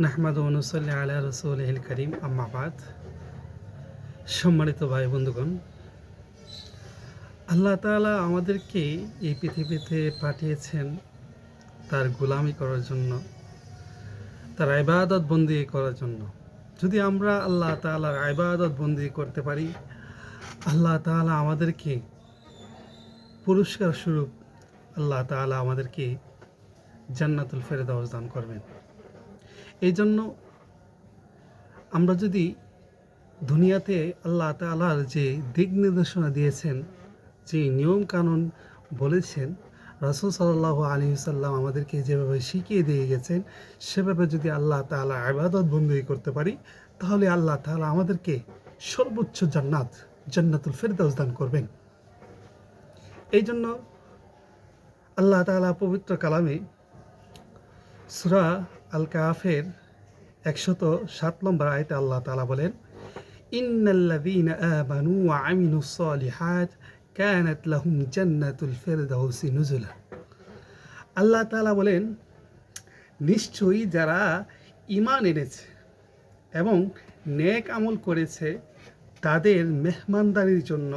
নাহমাদু ওয়া নুসাল্লি আলা রাসূলিহিল কারীম আম্মা বাদ। সম্মানিত ভাই বন্ধুগণ, আল্লাহ তাআলা আমাদেরকে এই পৃথিবীতে পাঠিয়েছেন তার গোলামি করার জন্য, তার ইবাদত বন্দেগী করার জন্য। যদি আমরা আল্লাহ তাআলার ইবাদত বন্দেগী করতে পারি, আল্লাহ তাআলা আমাদেরকে পুরস্কার স্বরূপ আল্লাহ তাআলা আমাদেরকে জান্নাতুল ফেরদাউস দান করবেন। এই জন্য আমরা যদি দুনিয়াতে আল্লাহ তাআলার যে দিক নির্দেশনা দিয়েছেন, যে নিয়ম কানুন বলেছেন, রাসূল সাল্লাল্লাহু আলাইহি ওয়াসাল্লাম আমাদেরকে যেভাবে শিখিয়ে দিয়ে গেছেন, সেভাবে যদি আল্লাহ তাআলা ইবাদত বন্দেগী করতে পারি, তাহলে আল্লাহ তাআলা আমাদেরকে সর্বোচ্চ জান্নাতুল ফেরদাউস দান করবেন। এই জন্য আল্লাহ তাআলা পবিত্র কালামে সূরা আল কাহফের 107 নম্বর আয়াতে আল্লাহ তাআলা বলেন, ইন্নাল্লাযীনা আমানু ওয়া আমিলুস সালিহাত কানাত লাহুম জান্নাতুল ফিরদাউসি নুজুলা। আল্লাহ তাআলা বলেন, নিশ্চয়ই যারা ঈমান এনেছে এবং নেক আমল করেছে, তাদের মেহমানদারির জন্য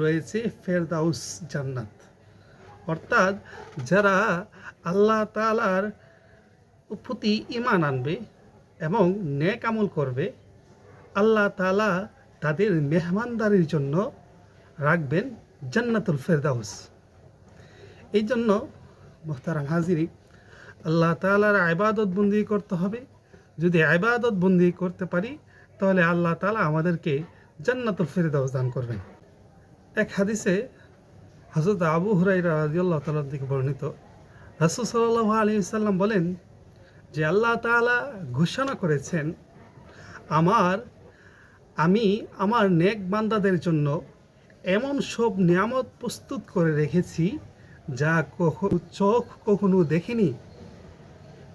রয়েছে ফেরদাউস জান্নাত। অর্থাৎ যারা আল্লাহ তাআলার প্রতি ঈমান আনবে এবং নেক আমল করবে, আল্লাহ তাআলা তাদের মেহমানদারির জন্য রাখবেন জান্নাতুল ফেরদাউস। এই জন্য মুহতারাম হাজিরিন, আল্লাহ তাআলার ইবাদত বন্দেগী করতে হবে। যদি ইবাদত বন্দেগী করতে পারি, তাহলে আল্লাহ তাআলা আমাদেরকে জান্নাতুল ফেরদাউস দান করবেন। এক হাদিসে হযরত আবু হুরায়রা রাদিয়াল্লাহু তাআলা থেকে বর্ণিত, রাসূল সাল্লাল্লাহু আলাইহি ওয়াসাল্লাম বলেন যে আল্লাহ তাআলা ঘোষণা করেছেন, আমি আমার নেক বান্দাদের জন্য এমন সব নিয়ামত প্রস্তুত করে রেখেছি যা চোখ কখনো দেখেনি,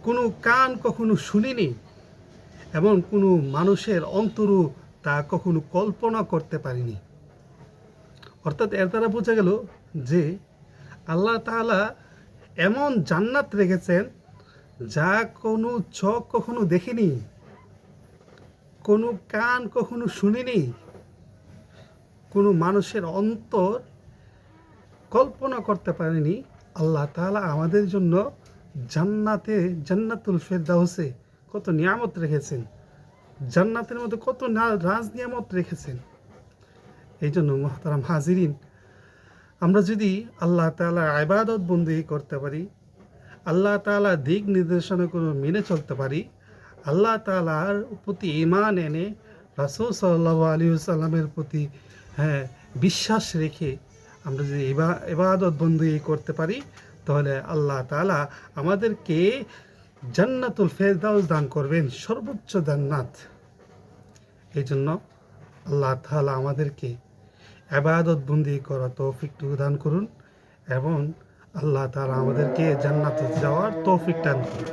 কোনো কান কখনো শুনিনি এবং কোনো মানুষের অন্তরও তা কখনো কল্পনা করতে পারিনি। অর্থাৎ এর দ্বারা বোঝা গেল যে আল্লাহ তাআলা এমন জান্নাত রেখেছেন যা কোনো চোখ কখনো দেখেনি, কোনো কান কখনো শুনিনি, কোনো মানুষের অন্তর কল্পনা করতে পারেনি। আল্লাহ তাআলা আমাদের জন্য জান্নাতুল ফেরদাউসে কত নিয়ামত রেখেছেন, জান্নাতের মধ্যে কত রাজ নিয়ামত রেখেছেন। এই জন্য মুহতারাম হাজিরিন, আমরা যদি আল্লাহ তাআলার ইবাদত বন্দেগী করতে পারি, আল্লাহ তাআলার দিক নির্দেশনাগুলো মেনে চলতে পারি, আল্লাহ তাআলার প্রতি ঈমান এনে রাসূল সাল্লাল্লাহু আলাইহি ওয়াসাল্লামের প্রতি বিশ্বাস রেখে আমরা যদি ইবাদত বন্দেগী করতে পারি, তাহলে আল্লাহ তাআলা আমাদেরকে জান্নাতুল ফেরদাউস দান করবেন, সর্বোচ্চ জান্নাত। এই জন্য আল্লাহ তাআলা আমাদেরকে ইবাদত বন্দেগী করার তৌফিক দান করুন এবং আল্লাহ তাআলা আমাদেরকে জান্নাতে যাওয়ার তৌফিক দান করুন।